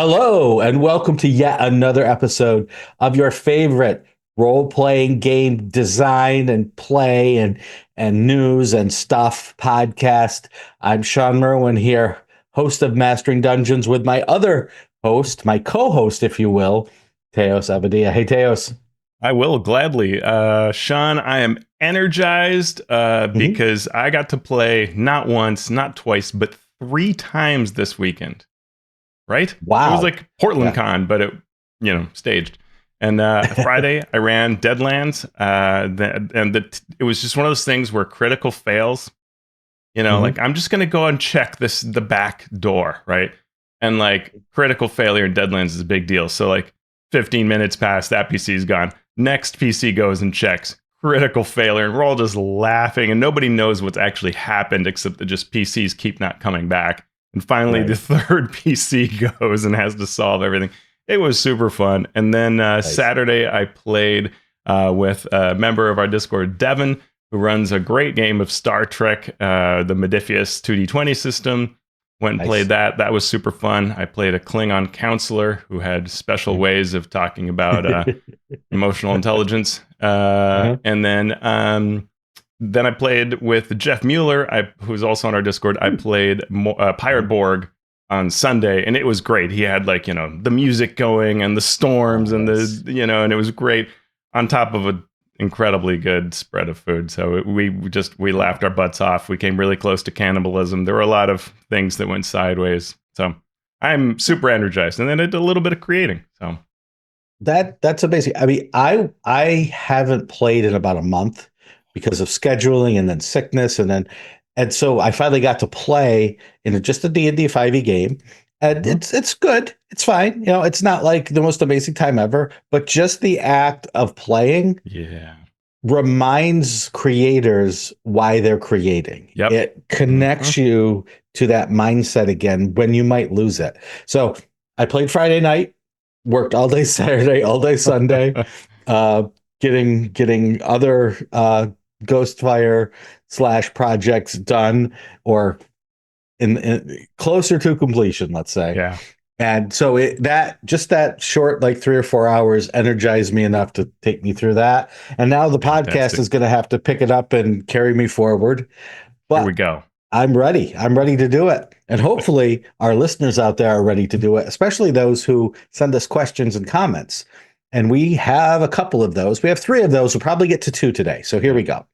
Hello, and welcome to yet another episode of your favorite role-playing game design and play and news and stuff podcast. I'm Shawn Merwin here, host of Mastering Dungeons, with my other host, my co-host, if you will, Teos Abadia. Hey, Teos. I will gladly. Shawn, I am energized because I got to play not once, not twice, but 3 times this weekend. Right? Wow. It was like Portland Con, but it, staged. And Friday, I ran Deadlands, it was just one of those things where critical fails. Like I'm just gonna go and check the back door, right? And like critical failure in Deadlands is a big deal. So like 15 minutes past, that PC is gone. Next PC goes and checks critical failure, and we're all just laughing, and nobody knows what's actually happened except that just PCs keep not coming back. And finally, the third PC goes and has to solve everything. It was super fun. And then Saturday, I played with a member of our Discord, Devin, who runs a great game of Star Trek, the Modifius 2D20 system. Went and played that. That was super fun. I played a Klingon counselor who had special ways of talking about emotional intelligence. And then I played with Jeff Mueller, who's also on our Discord. I played Pirate Borg on Sunday, and it was great. He had the music going and the storms and and it was great on top of an incredibly good spread of food. So we laughed our butts off. We came really close to cannibalism. There were a lot of things that went sideways. So I'm super energized. And then I did a little bit of creating. So that's amazing. I mean, I haven't played in about a month because of scheduling and then sickness, and so I finally got to play in just a D&D 5e game, and it's good. It's fine. It's not like the most amazing time ever, but just the act of playing reminds creators why they're creating. Yep. It connects you to that mindset again when you might lose it. So I played Friday night, worked all day Saturday, all day Sunday, getting other Ghostfire / projects done, or in closer to completion, let's say. Yeah. And so that short, like 3 or 4 hours, energized me enough to take me through that. And now the podcast is going to have to pick it up and carry me forward. But here we go. I'm ready. I'm ready to do it. And hopefully our listeners out there are ready to do it, especially those who send us questions and comments. And we have a couple of those. We have 3 of those. We'll probably get to 2 today. So here we go.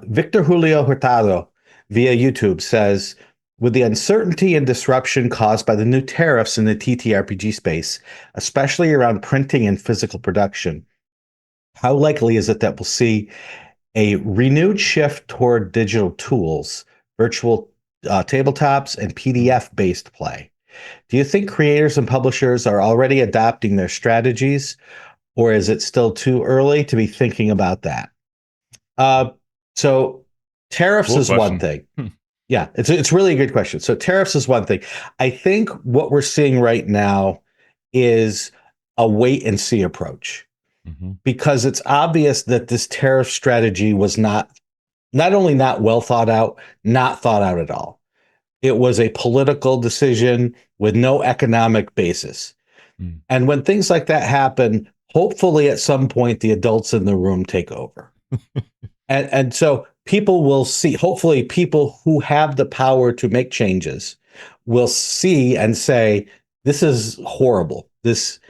Victor Julio Hurtado via YouTube says, with the uncertainty and disruption caused by the new tariffs in the TTRPG space, especially around printing and physical production, how likely is it that we'll see a renewed shift toward digital tools, virtual tabletops, and PDF-based play? Do you think creators and publishers are already adopting their strategies, or is it still too early to be thinking about that? So tariffs is one thing. Yeah, it's really a good question. So tariffs is one thing. I think what we're seeing right now is a wait and see approach, because it's obvious that this tariff strategy was not only not well thought out, not thought out at all. It was a political decision with no economic basis. And when things like that happen, hopefully at some point the adults in the room take over. And so people will see, hopefully people who have the power to make changes will see and say, this is horrible. This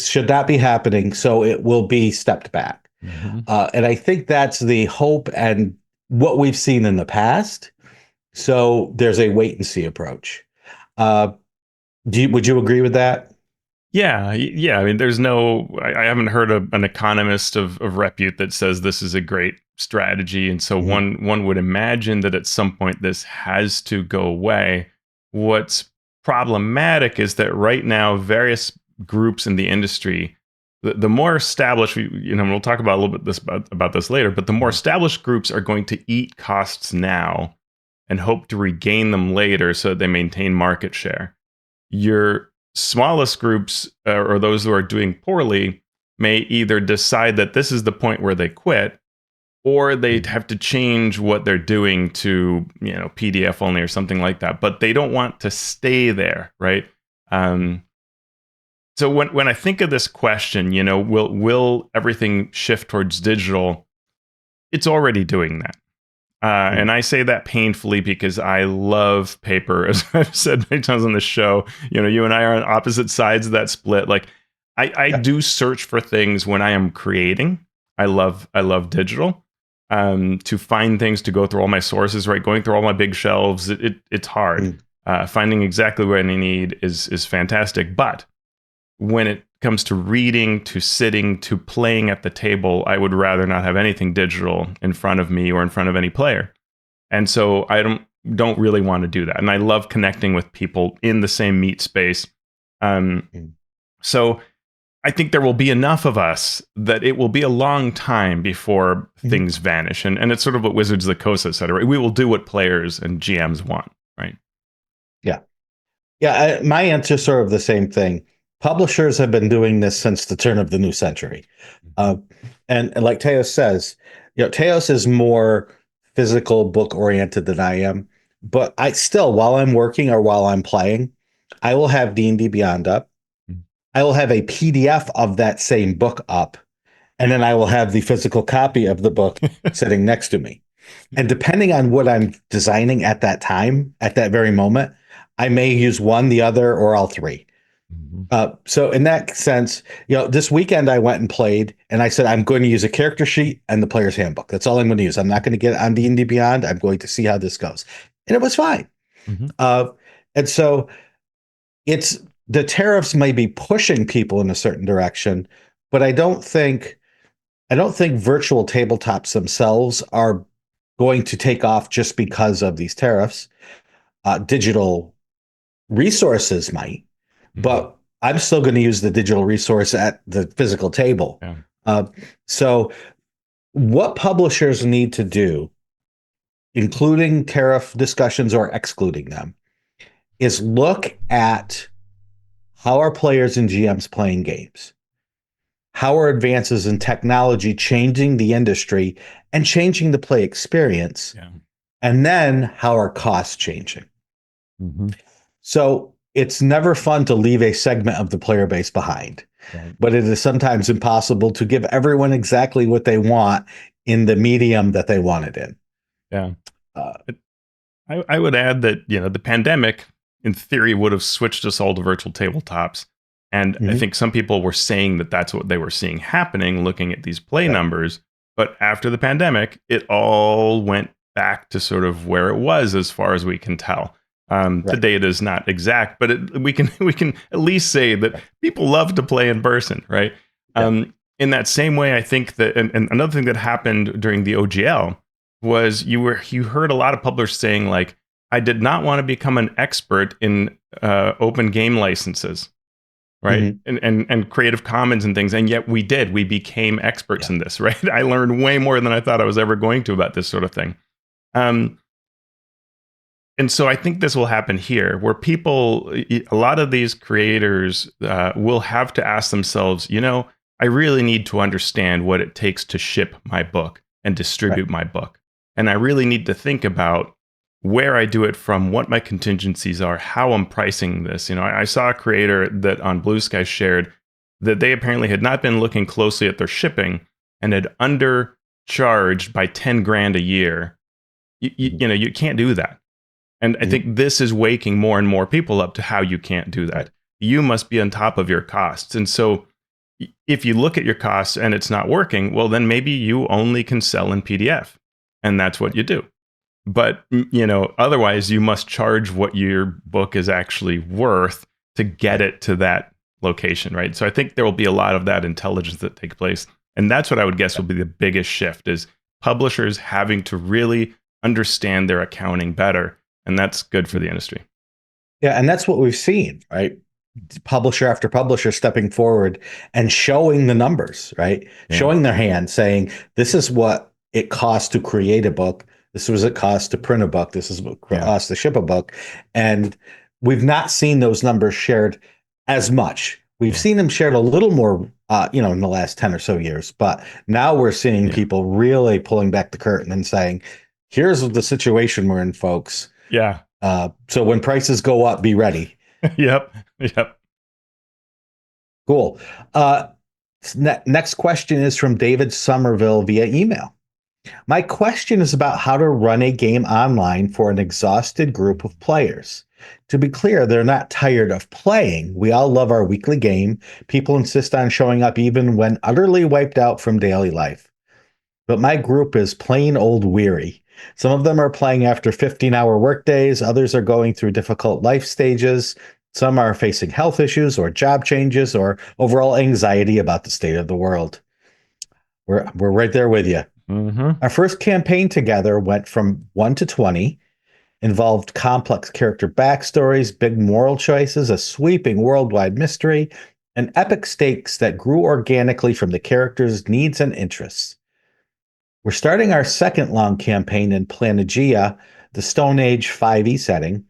should not be happening. So it will be stepped back. And I think that's the hope and what we've seen in the past. So there's a wait and see approach. Would you agree with that? Yeah. I mean, I haven't heard an economist of repute that says this is a great strategy. And so one would imagine that at some point this has to go away. What's problematic is that right now, various groups in the industry, the more established, we'll talk about a little bit about this later, but the more established groups are going to eat costs now and hope to regain them later so that they maintain market share. Your smallest groups, or those who are doing poorly, may either decide that this is the point where they quit, or they have to change what they're doing to, PDF only or something like that. But they don't want to stay there, right? So when I think of this question, will everything shift towards digital? It's already doing that. And I say that painfully because I love paper, as I've said many times on the show. You and I are on opposite sides of that split. Like, I do search for things when I am creating. I love digital. To find things, to go through all my sources, right? Going through all my big shelves, it's hard. Finding exactly what I need is fantastic. But when it comes to reading, to sitting, to playing at the table, I would rather not have anything digital in front of me or in front of any player. And so I don't really want to do that. And I love connecting with people in the same meat space. So I think there will be enough of us that it will be a long time before things vanish. And it's sort of what Wizards of the Coast said, right? We will do what players and GMs want, right? Yeah. Yeah, my answer is sort of the same thing. Publishers have been doing this since the turn of the new century. And like Teos says, Teos is more physical book oriented than I am. But I still, while I'm working or while I'm playing, I will have D&D Beyond up. I will have a PDF of that same book up. And then I will have the physical copy of the book sitting next to me. And depending on what I'm designing at that time, at that very moment, I may use one, the other, or all three. So in that sense, this weekend I went and played, and I said, I'm going to use a character sheet and the player's handbook. That's all I'm going to use. I'm not going to get on D&D Beyond. I'm going to see how this goes. And it was fine. And so the tariffs may be pushing people in a certain direction, but I don't think virtual tabletops themselves are going to take off just because of these tariffs. Digital resources might, but I'm still going to use the digital resource at the physical table. So what publishers need to do, including tariff discussions or excluding them, is look at how are players and GMs playing games? How are advances in technology changing the industry and changing the play experience? And then how are costs changing? So it's never fun to leave a segment of the player base behind, but it is sometimes impossible to give everyone exactly what they want in the medium that they want it in. I would add that, the pandemic, in theory, would have switched us all to virtual tabletops. And I think some people were saying that that's what they were seeing happening, looking at these play numbers. But after the pandemic, it all went back to sort of where it was, as far as we can tell. The data is not exact, but we can at least say that people love to play in person, right? In that same way, I think that, and another thing that happened during the OGL was you heard a lot of publishers saying, like, I did not want to become an expert in open game licenses, right? And Creative Commons and things, and yet we did. We became experts in this, right? I learned way more than I thought I was ever going to about this sort of thing. And so I think this will happen here, where a lot of these creators will have to ask themselves, I really need to understand what it takes to ship my book and distribute my book. And I really need to think about where I do it from, what my contingencies are, how I'm pricing this. I saw a creator that on Bluesky shared that they apparently had not been looking closely at their shipping and had undercharged by 10 grand a year. You can't do that. And I think this is waking more and more people up to how you can't do that. You must be on top of your costs. And so if you look at your costs and it's not working, well, then maybe you only can sell in PDF. And that's what you do. But, otherwise you must charge what your book is actually worth to get it to that location, right? So I think there will be a lot of that intelligence that takes place. And that's what I would guess will be the biggest shift, is publishers having to really understand their accounting better. And that's good for the industry. Yeah, and that's what we've seen, right? Publisher after publisher stepping forward and showing the numbers, right? Showing their hand, saying, this is what it costs to create a book. This was it costs to print a book. This is what it costs to ship a book. And we've not seen those numbers shared as much. We've seen them shared a little more, in the last 10 or so years. But now we're seeing people really pulling back the curtain and saying, here's the situation we're in, folks. So when prices go up, be ready. Yep. Yep. Cool. Next question is from David Somerville via email. My question is about how to run a game online for an exhausted group of players. To be clear, they're not tired of playing. We all love our weekly game. People insist on showing up even when utterly wiped out from daily life. But my group is plain old weary. Some of them are playing after 15-hour workdays. Others are going through difficult life stages. Some are facing health issues or job changes or overall anxiety about the state of the world. We're right there with you. Mm-hmm. Our first campaign together went from 1 to 20, involved complex character backstories, big moral choices, a sweeping worldwide mystery, and epic stakes that grew organically from the characters' needs and interests. We're starting our second long campaign in Planegea, the Stone Age 5e setting,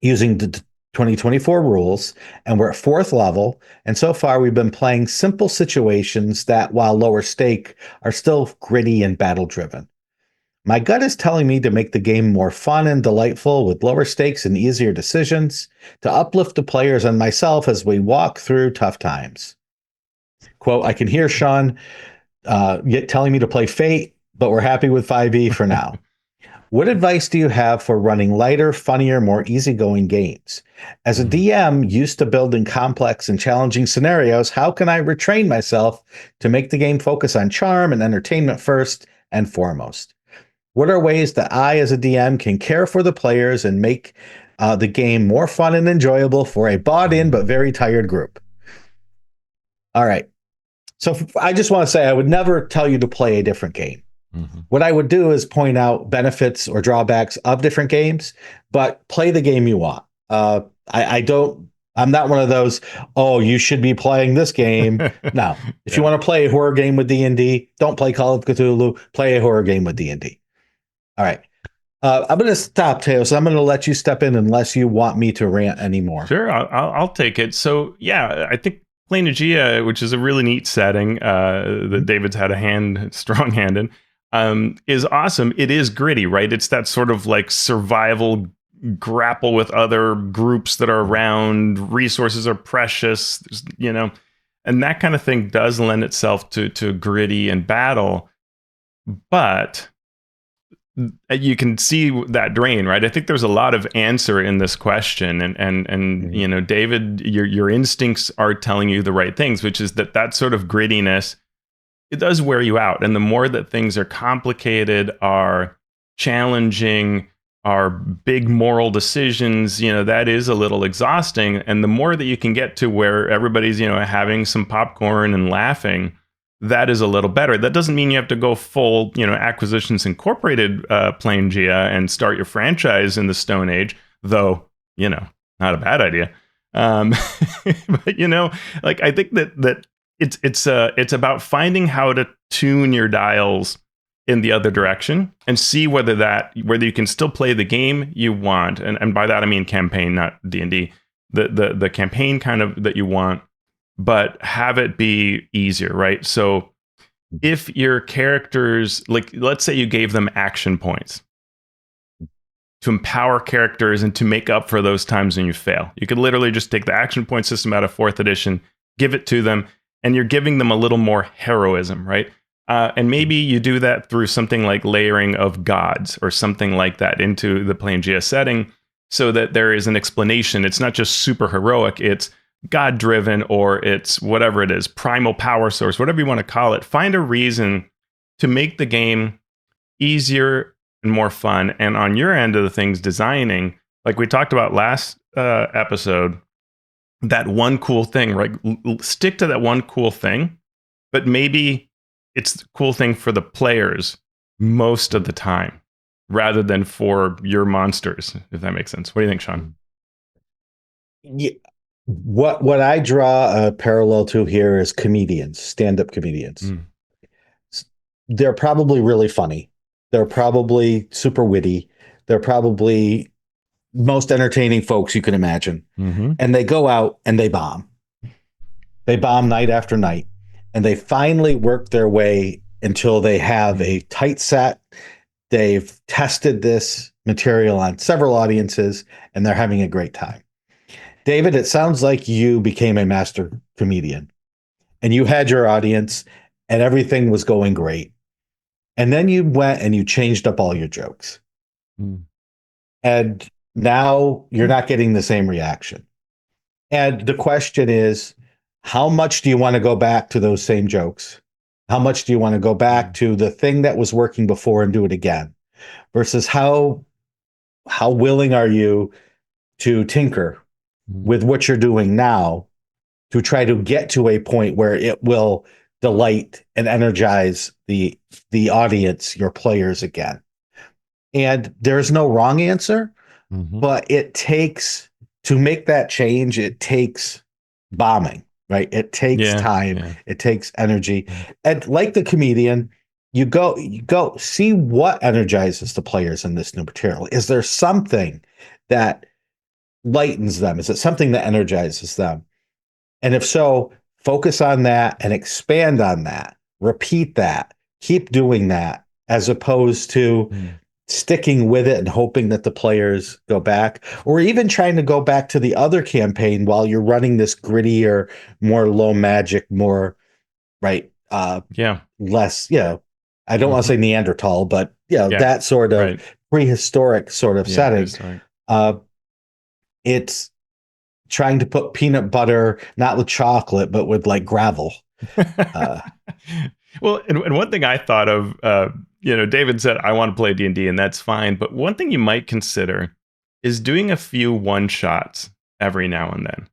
using the 2024 rules, and we're at 4th level, and so far we've been playing simple situations that, while lower stake, are still gritty and battle-driven. My gut is telling me to make the game more fun and delightful with lower stakes and easier decisions, to uplift the players and myself as we walk through tough times. Quote, I can hear Shawn telling me to play Fate, but we're happy with 5e for now. What advice do you have for running lighter, funnier, more easygoing games? As a DM used to building complex and challenging scenarios, how can I retrain myself to make the game focus on charm and entertainment first and foremost? What are ways that I, as a DM, can care for the players and make the game more fun and enjoyable for a bought-in but very tired group? All right. So I just want to say I would never tell you to play a different game. Mm-hmm. What I would do is point out benefits or drawbacks of different games, but play the game you want. I'm not one of those, oh, you should be playing this game. No. If you want to play a horror game with D&D, don't play Call of Cthulhu. Play a horror game with D&D. All right. I'm going to stop, Teos. I'm going to let you step in unless you want me to rant anymore. Sure, I'll take it. So, yeah, I think Planegea, which is a really neat setting that David's had a strong hand in, is awesome. It is gritty, right? It's that sort of like survival, grapple with other groups that are around, resources are precious, and that kind of thing does lend itself to gritty and battle. But you can see that drain, right? I think there's a lot of answer in this question, and David, your instincts are telling you the right things, which is that sort of grittiness, it does wear you out. And the more that things are complicated, are challenging, are big moral decisions, that is a little exhausting. And the more that you can get to where everybody's, having some popcorn and laughing, that is a little better. That doesn't mean you have to go full, Acquisitions Incorporated Planegea and start your franchise in the Stone Age, though, not a bad idea. But, I think that it's about finding how to tune your dials in the other direction and see whether you can still play the game you want. And by that, I mean campaign, not D&D, the campaign kind of that you want, but have it be easier, right? So if your characters, like, let's say you gave them action points to empower characters and to make up for those times when you fail, you could literally just take the action point system out of 4th edition, give it to them, and you're giving them a little more heroism, right? And maybe you do that through something like layering of gods or something like that into the Planegea setting so that there is an explanation. It's not just super heroic, it's God-driven, or it's whatever it is, primal power source, whatever you want to call it. Find a reason to make the game easier and more fun. And on your end of the things, designing, like we talked about last episode, that one cool thing, right? Stick to that one cool thing, but maybe it's the cool thing for the players most of the time, rather than for your monsters, if that makes sense. What do you think, Shawn? Yeah. What I draw a parallel to here is comedians, stand-up comedians. They're probably really funny. They're probably super witty. They're probably most entertaining folks you can imagine. Mm-hmm. And they go out and they bomb. They bomb night after night. And they finally work their way until they have a tight set. They've tested this material on several audiences, and they're having a great time. David, it sounds like you became a master comedian and you had your audience and everything was going great. And then you went and you changed up all your jokes. Mm. And now you're not getting the same reaction. And the question is, how much do you want to go back to those same jokes? How much do you want to go back to the thing that was working before and do it again? Versus how willing are you to tinker with what you're doing now to try to get to a point where it will delight and energize the audience, your players again? And there's no wrong answer, but it takes, to make that change, it takes bombing, right? It takes time, it takes energy. And like the comedian, you go see what energizes the players in this new material. Is there something that lightens them? Is it something that energizes them? And if so, focus on that and expand on that. Repeat that. Keep doing that, as opposed to sticking with it and hoping that the players go back, or even trying to go back to the other campaign while you're running this grittier, more low magic, more less, I don't want to say Neanderthal, but that sort of prehistoric sort of setting. It's trying to put peanut butter, not with chocolate, but with like gravel. Well, and one thing I thought of, David said, I want to play D&D, and that's fine. But one thing you might consider is doing a few one-shots every now and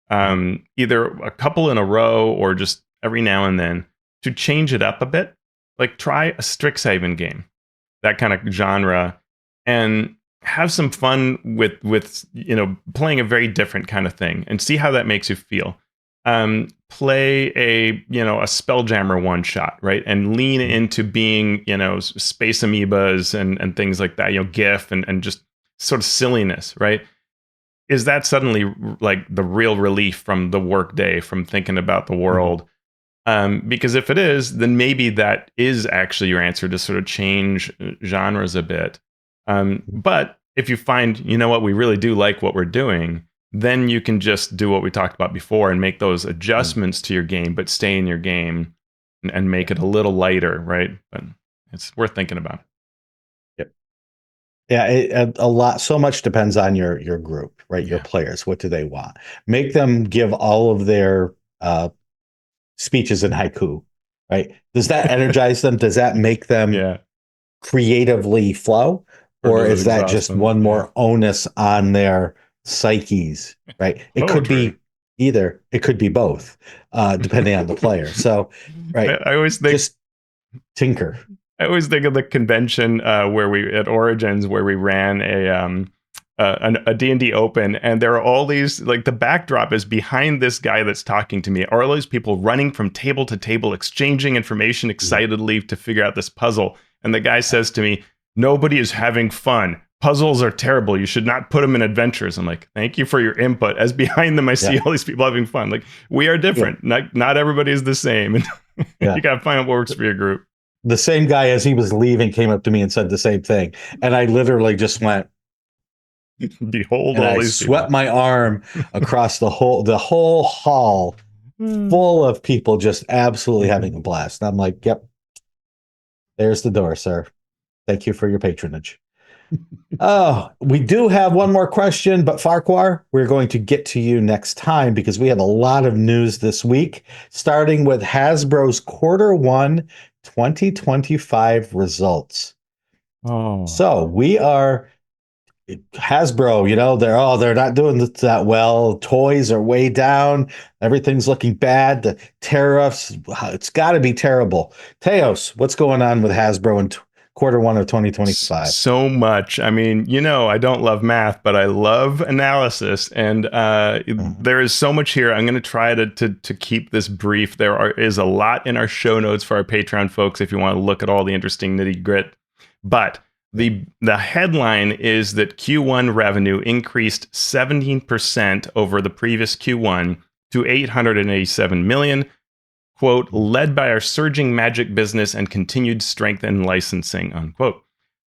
then. Either a couple in a row or just every now and then, to change it up a bit. Like, try a Strixhaven game, that kind of genre, and have some fun with playing a very different kind of thing, and see how that makes you feel. Play a Spelljammer one shot, right? And lean into being, space amoebas and things like that, GIF and just sort of silliness, right? Is that suddenly like the real relief from the work day, from thinking about the world? Because if it is, then maybe that is actually your answer, to sort of change genres a bit. But if you find, what, we really do like what we're doing, then you can just do what we talked about before and make those adjustments to your game, but stay in your game and make it a little lighter, right? But it's worth thinking about. Yep. Yeah, so much depends on your group, right? Your players. What do they want? Make them give all of their speeches in haiku, right? Does that energize them? Does that make them creatively flow? Or is that just one more onus on their psyches, right? It could be either. It could be both, depending on the player. So, right. I always think, just tinker. I always think of the convention where we at Origins, where we ran a D&D open, and there are all these, like, the backdrop is behind this guy that's talking to me, are all these people running from table to table, exchanging information excitedly to figure out this puzzle. And the guy says to me, "Nobody is having fun. Puzzles are terrible. You should not put them in adventures." I'm like, thank you for your input. As behind them, I see all these people having fun. Like, we are different. Not everybody is the same. You got to find out what works for your group. The same guy, as he was leaving, came up to me and said the same thing. And I literally just went, behold, and all I these swept people. my arm across the whole hall full of people just absolutely having a blast. And I'm like, yep, there's the door, sir. Thank you for your patronage. Oh, we do have one more question, but Farquhar, we're going to get to you next time because we have a lot of news this week, starting with Hasbro's Q1 2025 results. So we are Hasbro, they're not doing that well. Toys are way down. Everything's looking bad. The tariffs, it's got to be terrible. Teos, what's going on with Hasbro in Q1 of 2025? So much. I mean, I don't love math, but I love analysis, and there is so much here. I'm going to try to keep this brief. There is a lot in our show notes for our Patreon folks if you want to look at all the interesting nitty grit. But the headline is that Q1 revenue increased 17% over the previous Q1 to $887 million. Quote, led by our surging magic business and continued strength in licensing, unquote.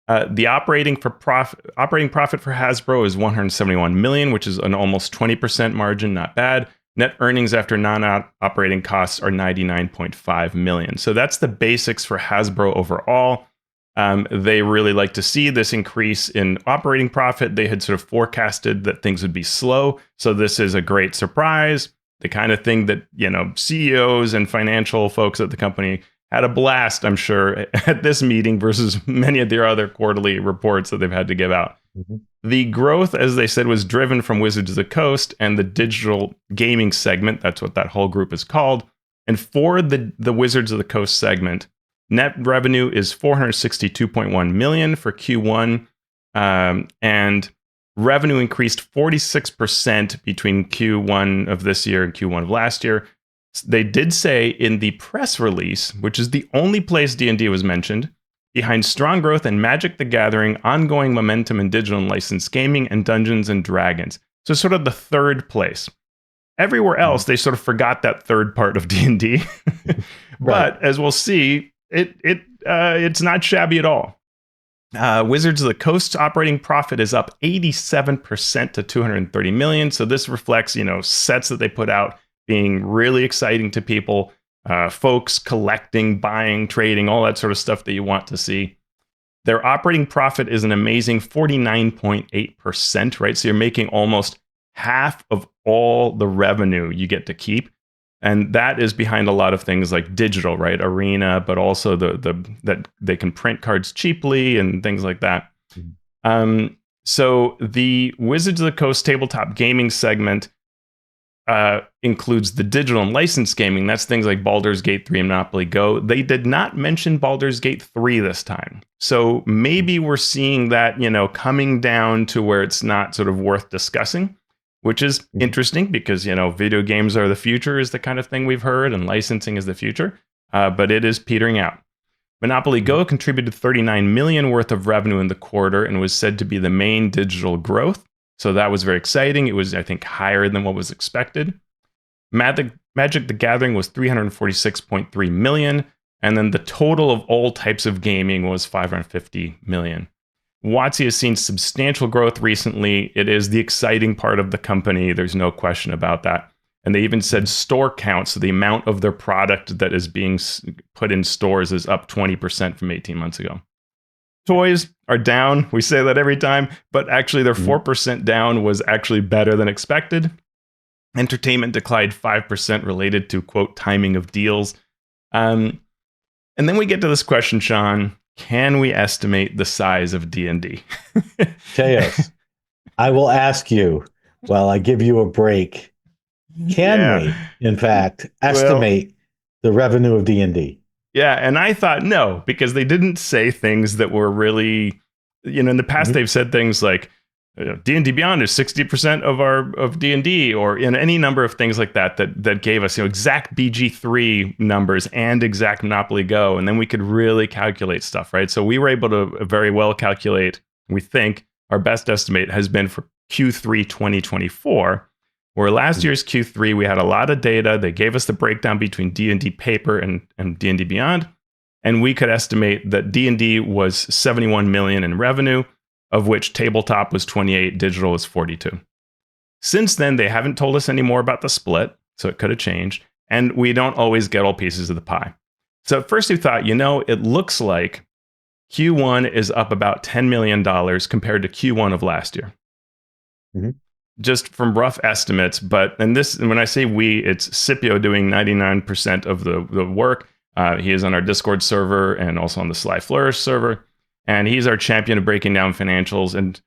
The operating profit for Hasbro is $171 million, which is an almost 20% margin, not bad. Net earnings after non-operating costs are $99.5 million. So that's the basics for Hasbro overall. They really like to see this increase in operating profit. They had sort of forecasted that things would be slow. So this is a great surprise. The kind of thing that, CEOs and financial folks at the company had a blast, I'm sure, at this meeting versus many of their other quarterly reports that they've had to give out. Mm-hmm. The growth, as they said, was driven from Wizards of the Coast and the digital gaming segment. That's what that whole group is called. And for the Wizards of the Coast segment, net revenue is $462.1 million for Q1, and revenue increased 46% between Q1 of this year and Q1 of last year. They did say in the press release, which is the only place D&D was mentioned, behind strong growth in Magic the Gathering, ongoing momentum in digital and licensed gaming, and Dungeons and Dragons. So sort of the third place. Everywhere else, they sort of forgot that third part of D&D. But as we'll see, it's not shabby at all. Wizards of the Coast operating profit is up 87% to $230 million. So this reflects, sets that they put out being really exciting to people, folks collecting, buying, trading, all that sort of stuff that you want to see. Their operating profit is an amazing 49.8%, right? So you're making almost half of all the revenue you get to keep. And that is behind a lot of things like digital, right? Arena, but also that they can print cards cheaply and things like that. So the Wizards of the Coast tabletop gaming segment includes the digital and licensed gaming. That's things like Baldur's Gate 3 and Monopoly Go. They did not mention Baldur's Gate 3 this time. So maybe we're seeing that, coming down to where it's not sort of worth discussing, which is interesting because, video games are the future is the kind of thing we've heard, and licensing is the future, but it is petering out. Monopoly Go contributed $39 million worth of revenue in the quarter and was said to be the main digital growth. So that was very exciting. It was, I think, higher than what was expected. Magic the Gathering was $346.3 million. And then the total of all types of gaming was $550 million. WotC has seen substantial growth recently. It is the exciting part of the company. There's no question about that. And they even said store count, so the amount of their product that is being put in stores is up 20% from 18 months ago. Toys are down. We say that every time, but actually their 4% down was actually better than expected. Entertainment declined 5% related to, quote, timing of deals. And then we get to this question, Shawn, can we estimate the size of D&D? Teos, I will ask you while I give you a break. Can we, in fact, estimate the revenue of D&D? Yeah, and I thought no, because they didn't say things that were really, in the past they've said things like D&D Beyond is 60% of D&D, or in any number of things like that gave us exact BG3 numbers and exact Monopoly Go, and then we could really calculate stuff, right? So we were able to very well calculate. We think our best estimate has been for Q3 2024. Where last year's Q3, we had a lot of data. They gave us the breakdown between D&D paper and D&D Beyond. And we could estimate that D&D was $71 million in revenue, of which tabletop was 28, digital was 42. Since then, they haven't told us any more about the split, so it could have changed. And we don't always get all pieces of the pie. So at first we thought, it looks like Q1 is up about $10 million compared to Q1 of last year. Just from rough estimates, and when I say we, it's Scipio doing 99% of the work. He is on our Discord server and also on the Sly Flourish server, and he's our champion of breaking down financials.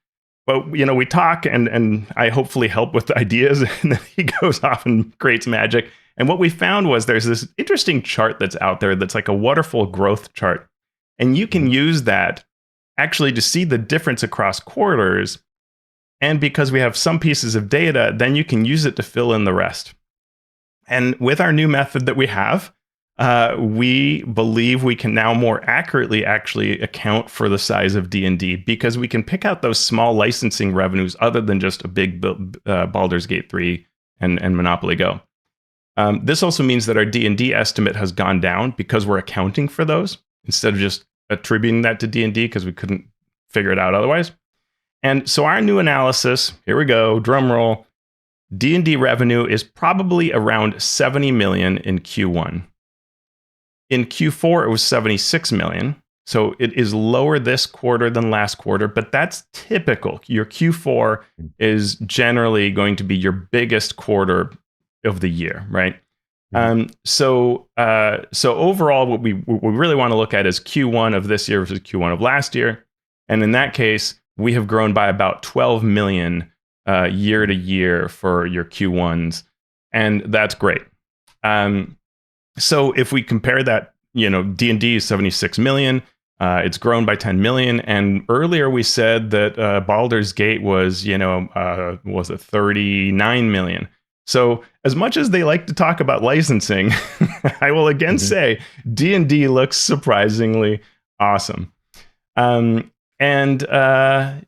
But we talk, and I hopefully help with the ideas, and then he goes off and creates magic. And what we found was there's this interesting chart that's out there that's like a waterfall growth chart, and you can use that actually to see the difference across quarters. And because we have some pieces of data, then you can use it to fill in the rest. And with our new method that we have, we believe we can now more accurately actually account for the size of D&D because we can pick out those small licensing revenues other than just a big Baldur's Gate 3 and Monopoly Go. This also means that our D&D estimate has gone down because we're accounting for those instead of just attributing that to D&D because we couldn't figure it out otherwise. And so our new analysis, here we go, drum roll, D&D revenue is probably around 70 million in Q1. In Q4, it was 76 million. So it is lower this quarter than last quarter, but that's typical. Your Q4 is generally going to be your biggest quarter of the year, right? So overall, what we really want to look at is Q1 of this year versus Q1 of last year. And in that case, we have grown by about 12 million year to year for your Q1s. And that's great. So if we compare that, D&D is 76 million. It's grown by 10 million. And earlier we said that Baldur's Gate was, was it 39 million? So as much as they like to talk about licensing, I will again say D&D looks surprisingly awesome. So I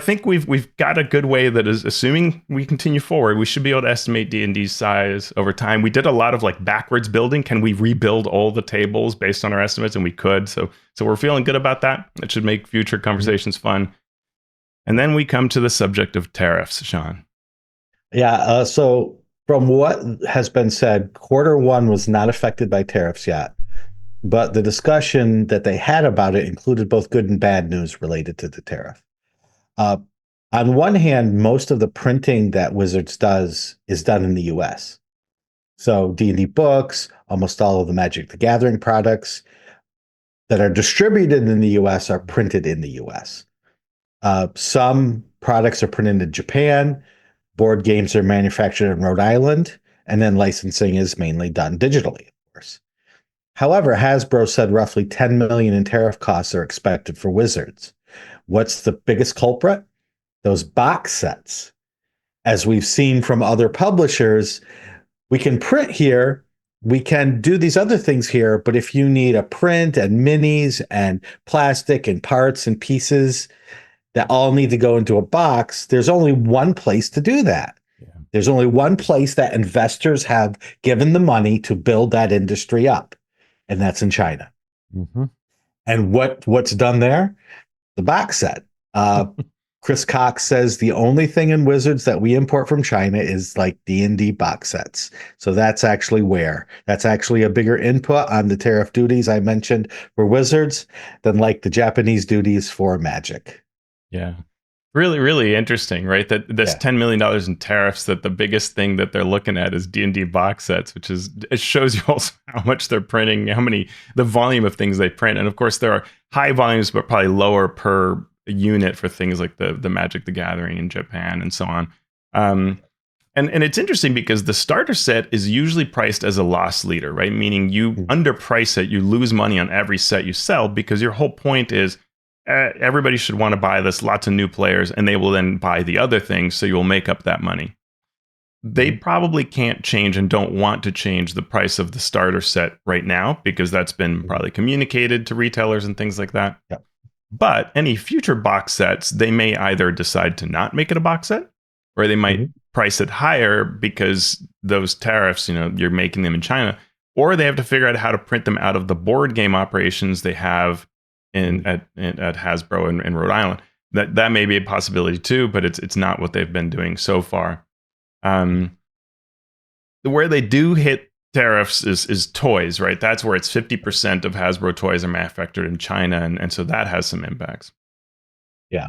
think we've got a good way that is, assuming we continue forward, we should be able to estimate D&D's size over time. We did a lot of backwards building. Can we rebuild all the tables based on our estimates? And we could. So we're feeling good about that. It should make future conversations fun. And then we come to the subject of tariffs, Shawn. Yeah. So from what has been said, Q1 was not affected by tariffs yet. But the discussion that they had about it included both good and bad news related to the tariff. On one hand, most of the printing that Wizards does is done in the US. So D&D books, almost all of the Magic the Gathering products that are distributed in the US are printed in the US. Some products are printed in Japan. Board games are manufactured in Rhode Island. And then licensing is mainly done digitally, of course. However, Hasbro said roughly 10 million in tariff costs are expected for Wizards. What's the biggest culprit? Those box sets. As we've seen from other publishers, we can print here, we can do these other things here, but if you need a print and minis and plastic and parts and pieces that all need to go into a box, there's only one place to do that. There's only one place that investors have given the money to build that industry up. And that's in China. And what's done there? The box set. Chris Cox says the only thing in Wizards that we import from China is D&D box sets. So that's actually that's actually a bigger input on the tariff duties I mentioned for Wizards than the Japanese duties for Magic. Yeah. Really, really interesting, right? That this $10 million in tariffs, that the biggest thing that they're looking at is D&D box sets, it shows you also how much they're printing, the volume of things they print. And of course, there are high volumes, but probably lower per unit for things like the Magic the Gathering in Japan and so on. And it's interesting because the starter set is usually priced as a loss leader, right? Meaning you underprice it, you lose money on every set you sell because your whole point is everybody should want to buy this, lots of new players, and they will then buy the other things, so you'll make up that money. They probably can't change and don't want to change the price of the starter set right now because that's been probably communicated to retailers and things like that. Yeah. But any future box sets, they may either decide to not make it a box set, or they might price it higher because those tariffs, you're making them in China, or they have to figure out how to print them out of the board game operations they have at Hasbro in Rhode Island. That may be a possibility too, but it's not what they've been doing so far. Where they do hit tariffs is toys, right? That's where it's 50% of Hasbro toys are manufactured in China, and so that has some impacts. Yeah.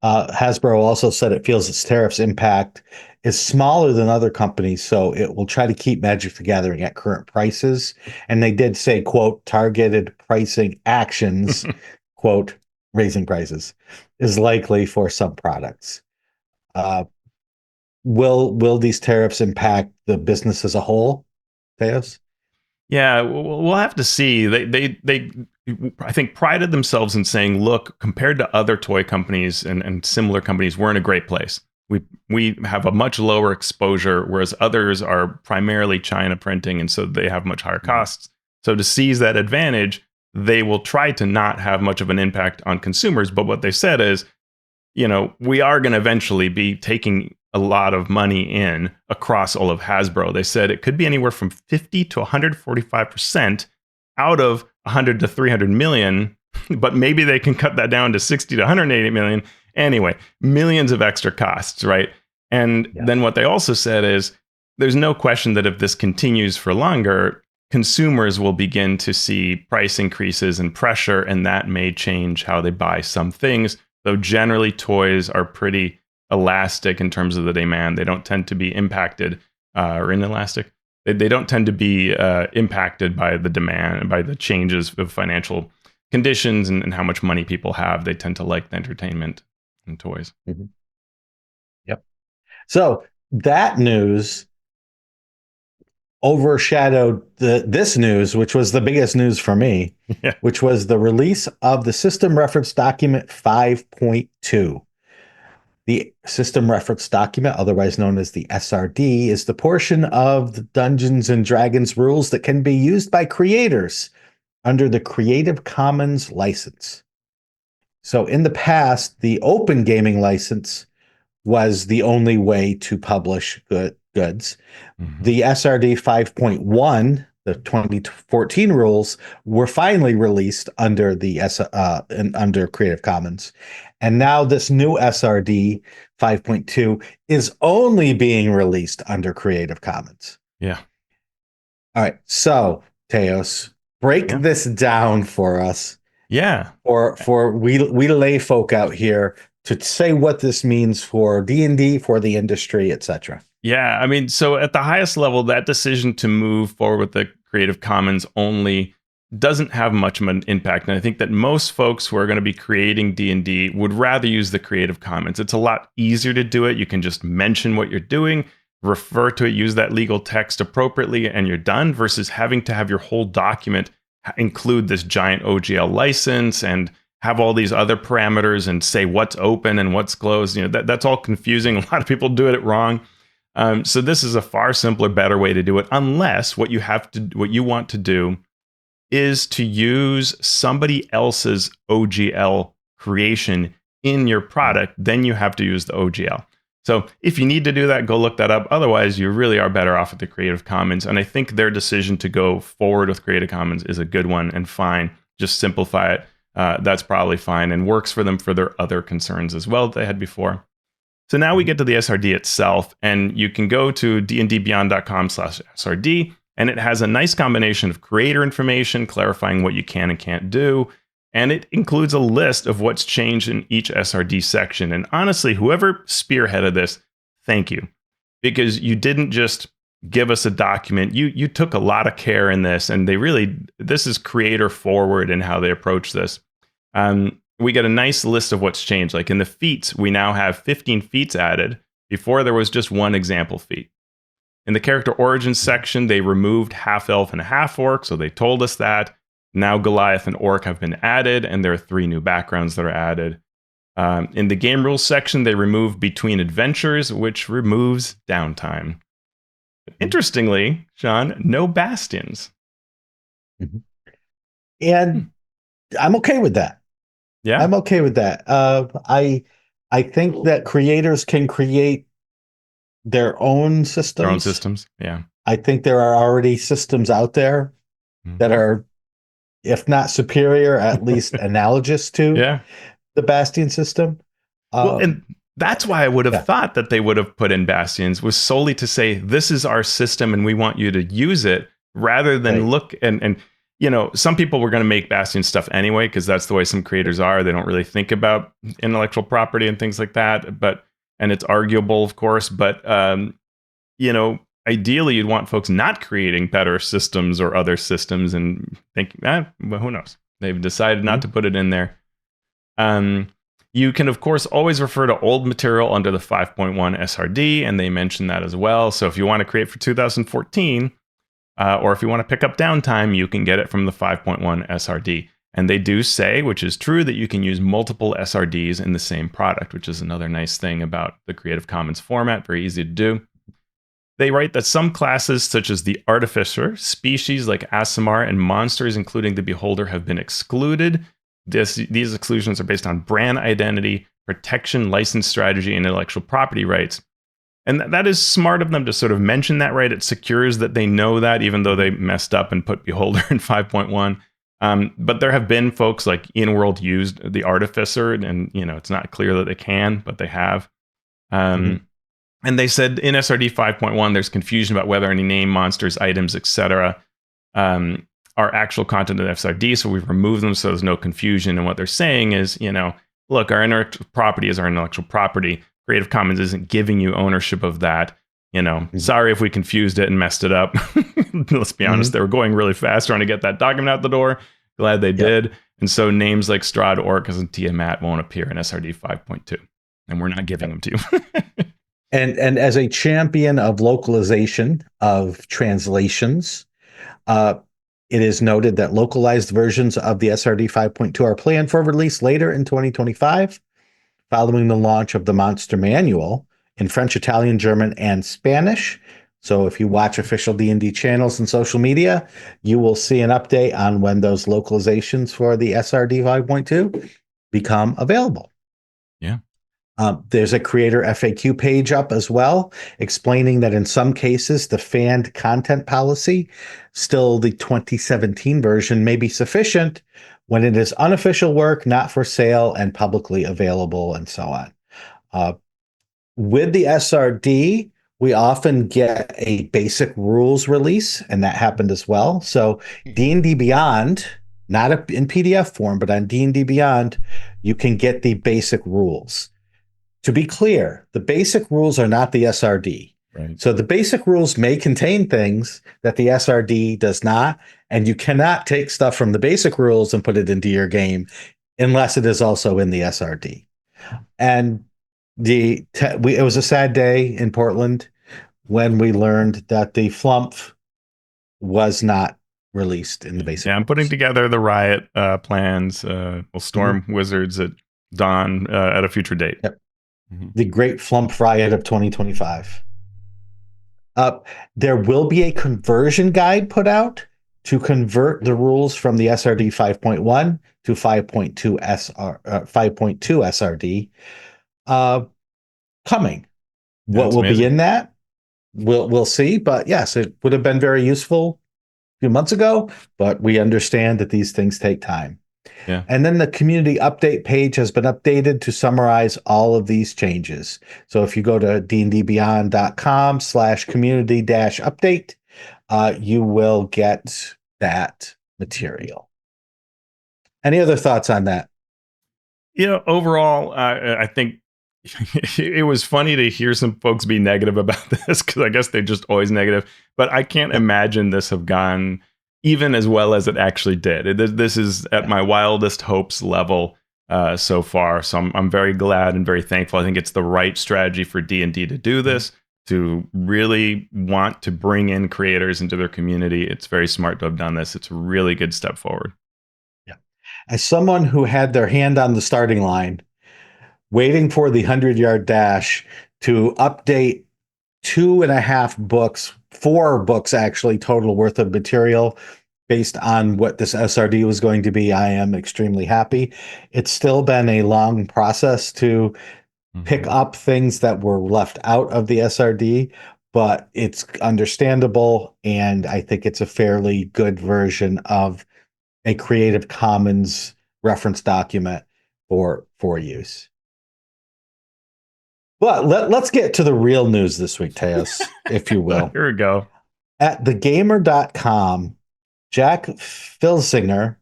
Hasbro also said it feels its tariffs impact is smaller than other companies, so it will try to keep Magic the Gathering at current prices. And they did say, quote, targeted pricing actions, quote, raising prices, is likely for some products. Will these tariffs impact the business as a whole, Teos? Yeah, we'll have to see. They I think prided themselves in saying, look, compared to other toy companies and similar companies, we're in a great place. We have a much lower exposure, whereas others are primarily China printing, and so they have much higher costs. So to seize that advantage, they will try to not have much of an impact on consumers. But what they said is, we are going to eventually be taking a lot of money in across all of Hasbro. They said it could be anywhere from 50 to 145% out of 100 to 300 million but maybe they can cut that down to 60 to 180 million. Anyway, millions of extra costs, right? And then what they also said is there's no question that if this continues for longer, consumers will begin to see price increases and pressure, and that may change how they buy some things. Though generally toys are pretty elastic in terms of the demand. They don't tend to be impacted or inelastic. They don't tend to be impacted by the demand, by the changes of financial conditions and how much money people have. They tend to like the entertainment and toys. Mm-hmm. Yep. So that news overshadowed this news, which was the biggest news for me, which was the release of the System Reference Document 5.2. The System Reference Document, otherwise known as the SRD, is the portion of the Dungeons and Dragons rules that can be used by creators under the Creative Commons license. So in the past, the Open Gaming license was the only way to publish goods. Mm-hmm. The SRD 5.1, the 2014 rules, were finally released under the under Creative Commons. And now this new SRD 5.2 is only being released under Creative Commons. Yeah. All right. So, Teos, break this down for us. Yeah. For we lay folk out here to say what this means for D&D, for the industry, etc. Yeah, I mean, so at the highest level, that decision to move forward with the Creative Commons only doesn't have much of an impact. And I think that most folks who are going to be creating D&D would rather use the Creative Commons. It's a lot easier to do it. You can just mention what you're doing, refer to it, use that legal text appropriately, and you're done, versus having to have your whole document include this giant OGL license and have all these other parameters and say what's open and what's closed. You know, that's all confusing. A lot of people do it wrong. So this is a far simpler, better way to do it, unless what you want to do is to use somebody else's OGL creation in your product. Then you have to use the OGL. So if you need to do that, go look that up. Otherwise, you really are better off with the Creative Commons. And I think their decision to go forward with Creative Commons is a good one and fine. Just simplify it. That's probably fine and works for them for their other concerns as well that they had before. So now we get to the SRD itself, and you can go to dndbeyond.com/SRD, and it has a nice combination of creator information, clarifying what you can and can't do, and it includes a list of what's changed in each SRD section. And honestly, whoever spearheaded this, thank you, because you didn't just give us a document. You took a lot of care in this, and this is creator forward in how they approach this. We get a nice list of what's changed. Like in the feats, we now have 15 feats added. Before, there was just one example feat. In the character origins section, they removed half-elf and half-orc, so they told us that. Now Goliath and Orc have been added, and there are 3 new backgrounds that are added. In the game rules section, they removed between adventures, which removes downtime. Interestingly, Shawn, no bastions. Mm-hmm. And I'm okay with that. Yeah, I'm okay with that. I think that creators can create their own systems. Their own systems, yeah. I think there are already systems out there that are, if not superior, at least analogous to the Bastion system. Well, and that's why I would have thought that they would have put in Bastions, was solely to say, this is our system and we want you to use it, rather than look and you know, some people were going to make Bastion stuff anyway, because that's the way some creators are. They don't really think about intellectual property and things like that. And it's arguable, of course, but you know, ideally you'd want folks not creating better systems or other systems and thinking, well, who knows? They've decided not to put it in there. You can, of course, always refer to old material under the 5.1 SRD, and they mention that as well. So if you want to create for 2014, or if you want to pick up downtime, you can get it from the 5.1 SRD. And they do say, which is true, that you can use multiple SRDs in the same product, which is another nice thing about the Creative Commons format, very easy to do. They write that some classes, such as the Artificer, species like Aasimar, and monsters, including the Beholder, have been excluded. These exclusions are based on brand identity, protection, license strategy, and intellectual property rights. And that is smart of them to sort of mention that, right? It secures that they know that, even though they messed up and put Beholder in 5.1. But there have been folks like In-World used the Artificer, and it's not clear that they can, but they have. And they said in SRD 5.1, there's confusion about whether any name, monsters, items, etc. Are actual content of the SRD, so we've removed them so there's no confusion. And what they're saying is, look, our intellectual property is our intellectual property. Creative Commons isn't giving you ownership of that. Sorry if we confused it and messed it up. Let's be honest, they were going really fast trying to get that document out the door. Glad they did. And so names like Strahd, Orcus, and Tiamat won't appear in SRD 5.2. And we're not giving them to you. And as a champion of localization of translations, it is noted that localized versions of the SRD 5.2 are planned for release later in 2025, following the launch of the Monster Manual in French, Italian, German, and Spanish. So if you watch official D&D channels and social media, you will see an update on when those localizations for the SRD 5.2 become available. Yeah. There's a creator FAQ page up as well, explaining that in some cases, the fanned content policy, still the 2017 version, may be sufficient when it is unofficial work, not for sale, and publicly available, and so on. With the SRD, we often get a basic rules release, and that happened as well. So D&D Beyond, not in PDF form, but on D&D Beyond, you can get the basic rules. To be clear, the basic rules are not the SRD. Right. So the basic rules may contain things that the SRD does not, and you cannot take stuff from the basic rules and put it into your game unless it is also in the SRD. And it was a sad day in Portland when we learned that the Flumph was not released in the basic. Yeah, I'm putting together the riot plans. We'll storm Wizards at dawn at a future date. Yep. The Great Flumph Riot of 2025. There will be a conversion guide put out to convert the rules from the SRD 5.1 to 5.2 SRD coming. What will be in that? We'll see. But yes, it would have been very useful a few months ago, but we understand that these things take time. Yeah. And then the community update page has been updated to summarize all of these changes. So if you go to dndbeyond.com/community-update, you will get that material. Any other thoughts on that? Overall, I think it was funny to hear some folks be negative about this, because I guess they're just always negative. But I can't imagine this have gone even as well as it actually did. This is at my wildest hopes level so far. So I'm very glad and very thankful. I think it's the right strategy for D&D to do this, to really want to bring in creators into their community. It's very smart to have done this. It's a really good step forward. Yeah. As someone who had their hand on the starting line, waiting for the 100-yard dash to update 2.5 books, 4 books actually total worth of material based on what this SRD was going to be, I am extremely happy. It's still been a long process to pick up things that were left out of the SRD, but it's understandable, and I think it's a fairly good version of a Creative Commons reference document for use. But let's get to the real news this week, Teos, if you will. Here we go. At thegamer.com, Jack Filsinger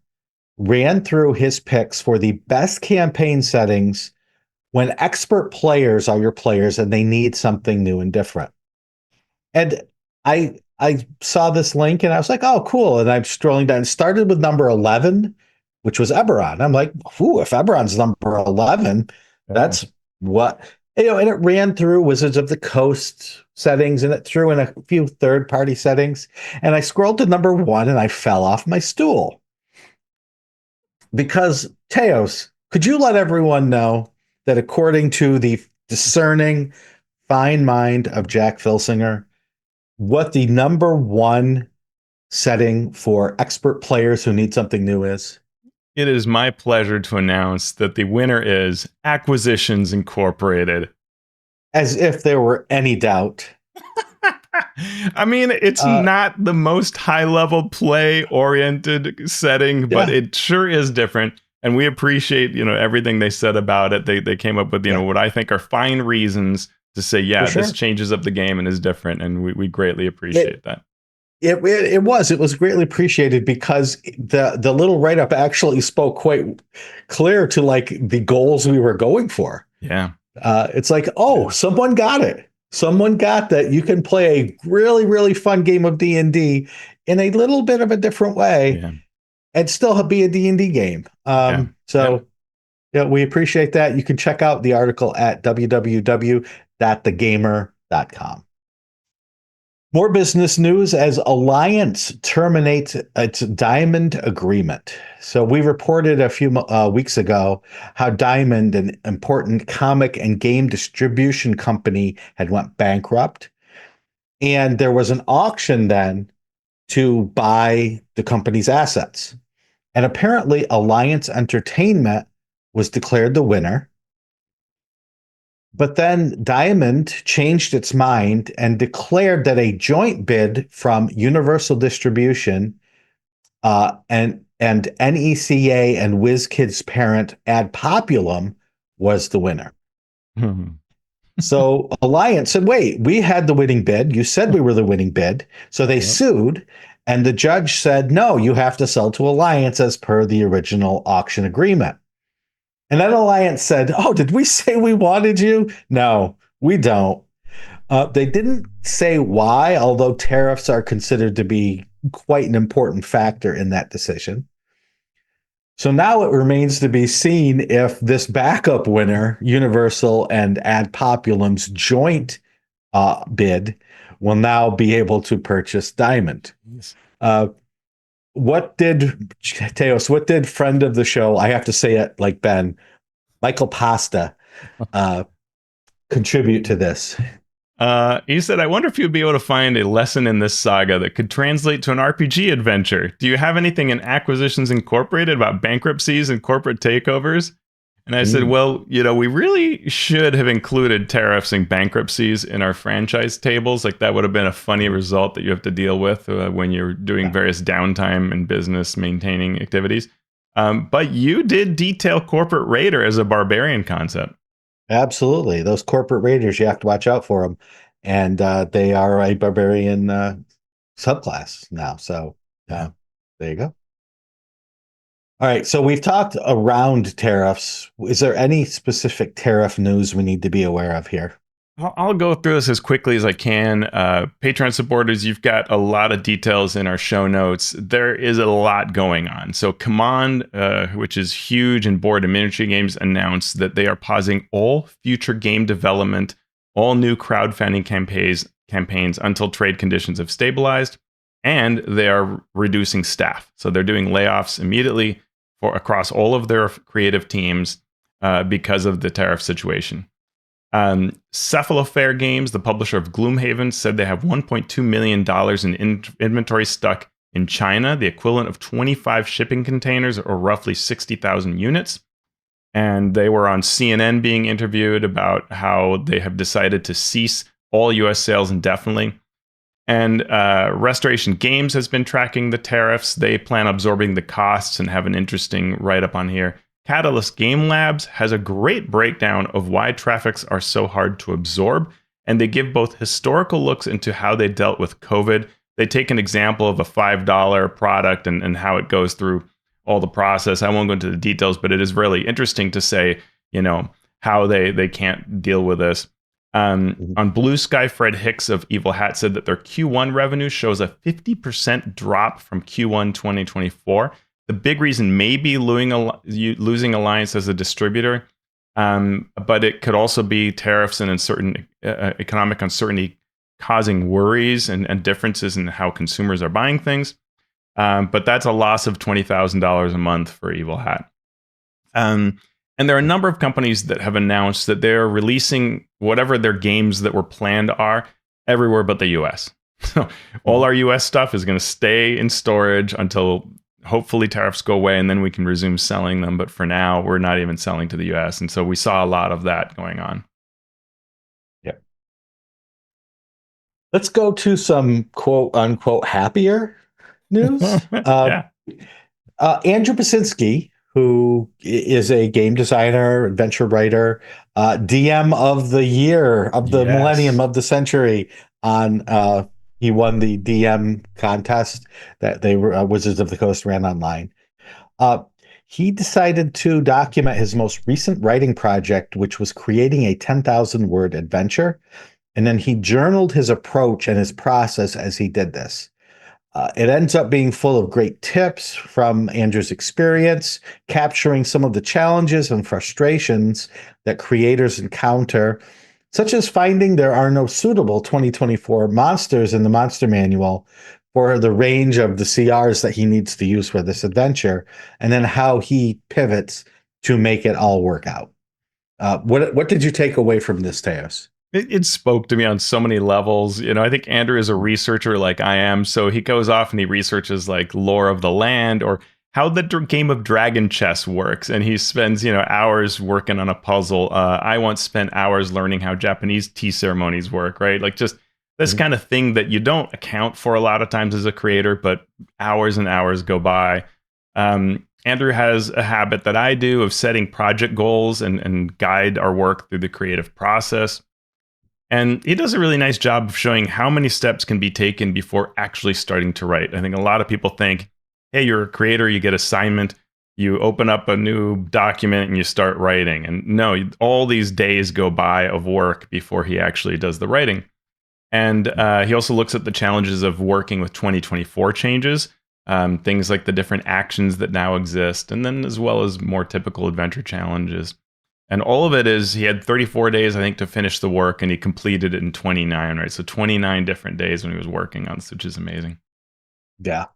ran through his picks for the best campaign settings when expert players are your players and they need something new and different. And I saw this link and I was like, oh, cool. And I'm strolling down. It started with number 11, which was Eberron. I'm like, ooh, if Eberron's number 11, that's what... and it ran through Wizards of the Coast settings, and it threw in a few third-party settings. And I scrolled to number 1, and I fell off my stool. Because, Teos, could you let everyone know that according to the discerning, fine mind of Jack Filsinger, what the number 1 setting for expert players who need something new is? It is my pleasure to announce that the winner is Acquisitions Incorporated. As if there were any doubt. I mean, it's not the most high-level play-oriented setting, but it sure is different. And we appreciate, everything they said about it. They came up with, what I think are fine reasons to say, this changes up the game and is different. And we greatly appreciate that. It was greatly appreciated because the little write-up actually spoke quite clear to like the goals we were going for. Yeah. It's like, someone got it. Someone got that you can play a really, really fun game of D&D in a little bit of a different way and still be a D&D game. So we appreciate that. You can check out the article at www.thegamer.com. More business news as Alliance terminates its Diamond agreement. So we reported a few weeks ago how Diamond, an important comic and game distribution company, had went bankrupt. And there was an auction then to buy the company's assets. And apparently Alliance Entertainment was declared the winner. But then Diamond changed its mind and declared that a joint bid from Universal Distribution and NECA and WizKids' parent Ad Populum was the winner. So Alliance said, wait, we had the winning bid. You said we were the winning bid. So they sued, and the judge said, no, you have to sell to Alliance as per the original auction agreement. And then Alliance said, did we say we wanted you? No, we don't. They didn't say why, although tariffs are considered to be quite an important factor in that decision. So now it remains to be seen if this backup winner, Universal and Ad Populum's joint bid, will now be able to purchase Diamond. Yes. What did friend of the show, I have to say it like Ben, Michael Pasta, contribute to this? He said, I wonder if you'd be able to find a lesson in this saga that could translate to an RPG adventure. Do you have anything in Acquisitions Incorporated about bankruptcies and corporate takeovers? And I said, well, we really should have included tariffs and bankruptcies in our franchise tables. Like that would have been a funny result that you have to deal with when you're doing various downtime and business maintaining activities. But you did detail corporate raider as a barbarian concept. Absolutely. Those corporate raiders, you have to watch out for them. And they are a barbarian subclass now. So there you go. All right, so we've talked around tariffs. Is there any specific tariff news we need to be aware of here? I'll go through this as quickly as I can. Patreon supporters, you've got a lot of details in our show notes. There is a lot going on. So Command, which is huge in board and miniature games, announced that they are pausing all future game development, all new crowdfunding campaigns until trade conditions have stabilized, and they are reducing staff. So they're doing layoffs immediately across all of their creative teams because of the tariff situation. Cephalofair Games, the publisher of Gloomhaven, said they have $1.2 million in inventory stuck in China, the equivalent of 25 shipping containers or roughly 60,000 units. And they were on CNN being interviewed about how they have decided to cease all U.S. sales indefinitely. And Restoration Games has been tracking the tariffs. They plan absorbing the costs and have an interesting write-up on here. Catalyst Game Labs has a great breakdown of why traffics are so hard to absorb, and they give both historical looks into how they dealt with COVID. They take an example of a $5 product and how it goes through all the process. I won't go into the details, but it is really interesting to say, how they can't deal with this. On Bluesky, Fred Hicks of Evil Hat said that their Q1 revenue shows a 50% drop from Q1 2024. The big reason may be losing Alliance as a distributor, but it could also be tariffs and economic uncertainty causing worries and differences in how consumers are buying things. But that's a loss of $20,000 a month for Evil Hat. And there are a number of companies that have announced that they're releasing whatever their games that were planned are everywhere but the US. So all our US stuff is going to stay in storage until hopefully tariffs go away, and then we can resume selling them. But for now, we're not even selling to the US. And so we saw a lot of that going on. Yeah. Let's go to some quote unquote happier news. Yeah. Andrew Basinski, who is a game designer, adventure writer, DM of the year, of the millennium, of the century, he won the DM contest that they were Wizards of the Coast ran online. He decided to document his most recent writing project, which was creating a 10,000 word adventure. And then he journaled his approach and his process as he did this. It ends up being full of great tips from Andrew's experience, capturing some of the challenges and frustrations that creators encounter, such as finding there are no suitable 2024 monsters in the monster manual for the range of the CRs that he needs to use for this adventure, and then how he pivots to make it all work out. What did you take away from this, Teos? It spoke to me on so many levels. I think Andrew is a researcher like I am. So he goes off and he researches like lore of the land or how the game of dragon chess works. And he spends, hours working on a puzzle. I once spent hours learning how Japanese tea ceremonies work, right? Like just this kind of thing that you don't account for a lot of times as a creator, but hours and hours go by. Andrew has a habit that I do of setting project goals and guide our work through the creative process. And he does a really nice job of showing how many steps can be taken before actually starting to write. I think a lot of people think, hey, you're a creator, you get assignment, you open up a new document and you start writing. And no, all these days go by of work before he actually does the writing. And he also looks at the challenges of working with 2024 changes, things like the different actions that now exist, and then as well as more typical adventure challenges. And all of it is, he had 34 days, I think, to finish the work, and he completed it in 29, right? So 29 different days when he was working on this, which is amazing. Yeah.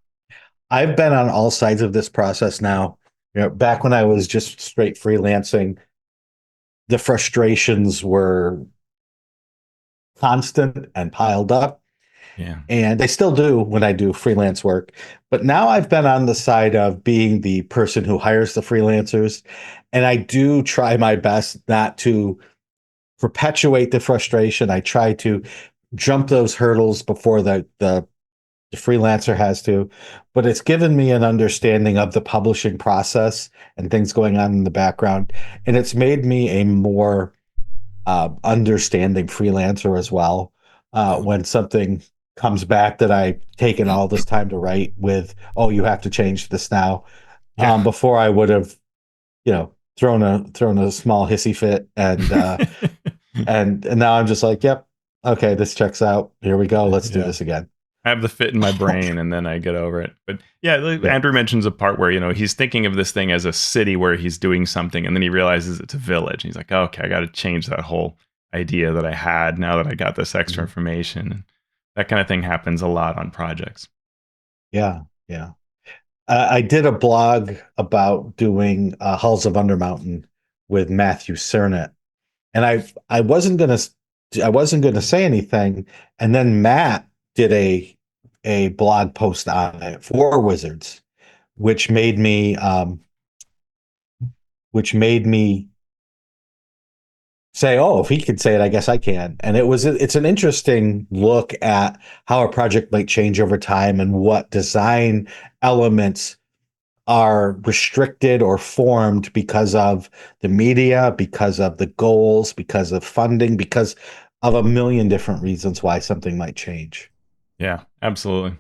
I've been on all sides of this process now. Back when I was just straight freelancing, the frustrations were constant and piled up. Yeah. And they still do when I do freelance work. But now I've been on the side of being the person who hires the freelancers. And I do try my best not to perpetuate the frustration. I try to jump those hurdles before the freelancer has to. But it's given me an understanding of the publishing process and things going on in the background. And it's made me a more understanding freelancer as well. When something comes back that I've taken all this time to write with, oh, you have to change this now. Yeah. Before I would have, thrown a small hissy fit and and now I'm just like, yep, okay, this checks out. Here we go. Let's do this again. I have the fit in my brain and then I get over it. But yeah, Andrew mentions a part where, he's thinking of this thing as a city where he's doing something and then he realizes it's a village. And he's like, oh, okay, I got to change that whole idea that I had now that I got this extra information. That kind of thing happens a lot on projects. Yeah, yeah. I did a blog about doing Halls of Undermountain with Matthew Cernett, and I wasn't gonna say anything, and then Matt did a blog post on it for Wizards, which made me say, oh, if he could say it, I guess I can. And it's an interesting look at how a project might change over time and what design elements are restricted or formed because of the media, because of the goals, because of funding, because of a million different reasons why something might change. Yeah, absolutely.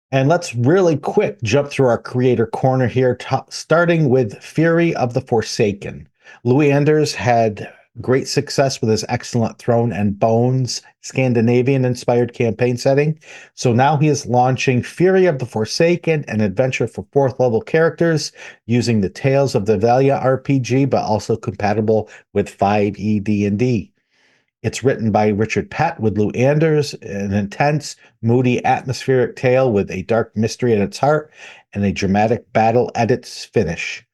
And let's really quick jump through our creator corner here, starting with Fury of the Forsaken. Louis Anders had great success with his excellent Throne and Bones Scandinavian-inspired campaign setting. So now he is launching Fury of the Forsaken, an adventure for 4th level characters using the Tales of the Valia RPG, but also compatible with 5e D&D. It's written by Richard Pett with Lou Anders, an intense, moody, atmospheric tale with a dark mystery at its heart and a dramatic battle at its finish.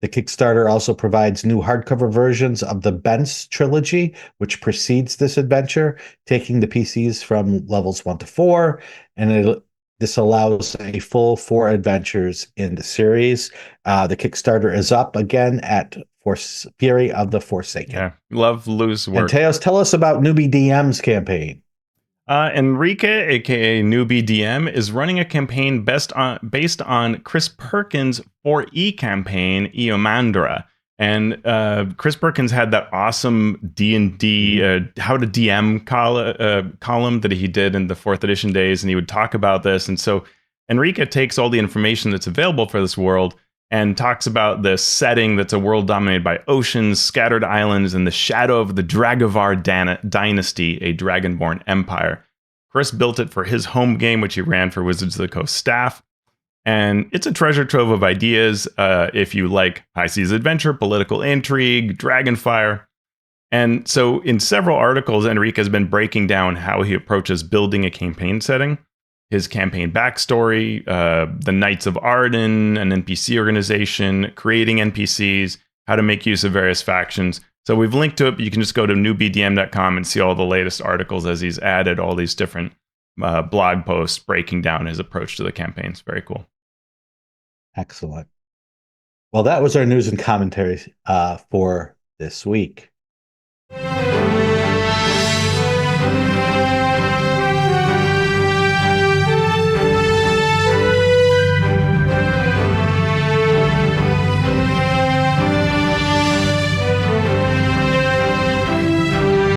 The Kickstarter also provides new hardcover versions of the Bence trilogy, which precedes this adventure, taking the PCs from levels 1 to 4, and this allows a full 4 adventures in the series. The Kickstarter is up again at Fury of the Forsaken. Yeah, love Lou's work. And Teos, tell us about Newbie DM's campaign. Enrique, aka Newbie DM, is running a campaign based on Chris Perkins' 4E campaign, Iomandra. And Chris Perkins had that awesome D&D how to DM column that he did in the 4th edition days, and he would talk about this. And so Enrique takes all the information that's available for this world and talks about the setting that's a world dominated by oceans, scattered islands, and the shadow of the Dragovar dynasty, a dragonborn empire. Chris built it for his home game, which he ran for Wizards of the Coast staff. And it's a treasure trove of ideas if you like high seas adventure, political intrigue, Dragonfire. And so in several articles, Enrique has been breaking down how he approaches building a campaign setting, his campaign backstory, the Knights of Arden, an NPC organization, creating NPCs, how to make use of various factions. So we've linked to it, but you can just go to newbdm.com and see all the latest articles as he's added all these different blog posts breaking down his approach to the campaigns. Very cool. Excellent. Well, that was our news and commentaries for this week.